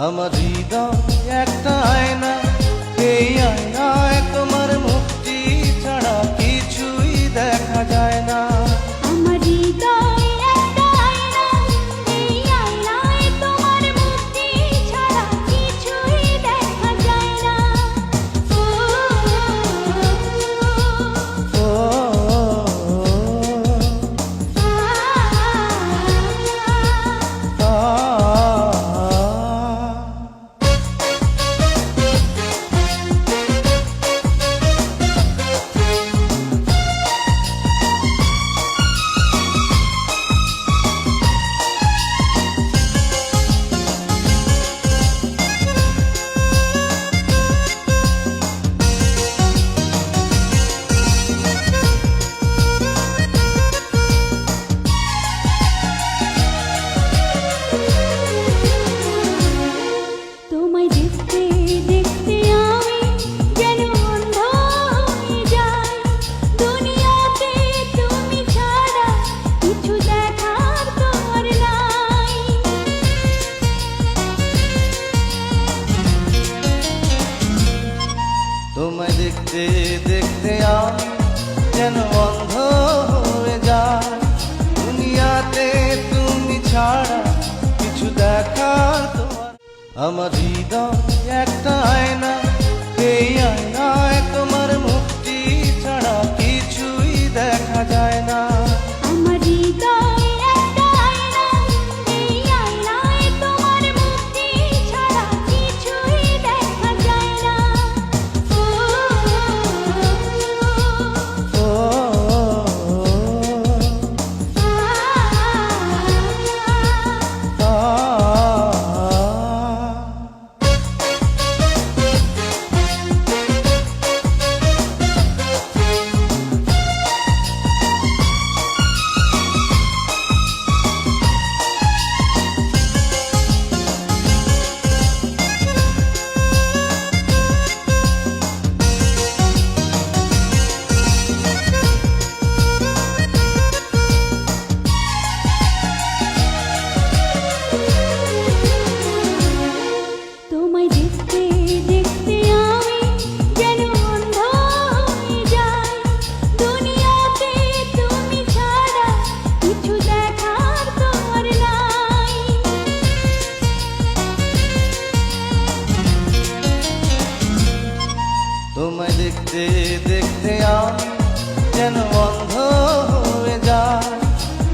আমার হৃদয় একটা আয়না, এই আয়নায় তোমার মুক্তি ছাড়া কিছুই দেখা যায় না। আমার হৃদয় একটা আয়না, এই আয়নায় তোমার মুক্তি ছাড়া কিছুই দেখা যায় না। ও তোমায় দেখতে দেখতে আমি যেন অন্ধ হয়ে যাই। দুনিয়াতে তুমি ছাড়া কিছু দেখার তোমার নাই। তোমায় দেখতে দেখতে আমি যেন অন্ধ হয়ে যাই। দুনিয়াতে তুমি ছাড়া কিছু দেখার তোমার। আমার হৃদয় একটা আয়না, এই আয়নায় তোমার মুক্তি ছাড়া কিছুই দেখা যায় না। আমার হৃদয় একটা আয়না, এই আয়নায় তোমার মুক্তি ছাড়া কিছুই দেখা যায় না। ও তোমায় দেখতে দেখতে আমি যেন অন্ধ হয়ে যাই। দুনিয়াতে তুমি ছাড়া কিছু দেখার তোমার নাই। তোমায় দেখতে দেখতে আমি যেন অন্ধ হয়ে যাই।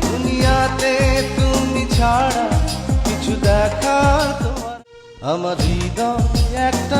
দুনিয়াতে তুমি ছাড়া কিছু দেখার তোমার। আমার হৃদয় একটা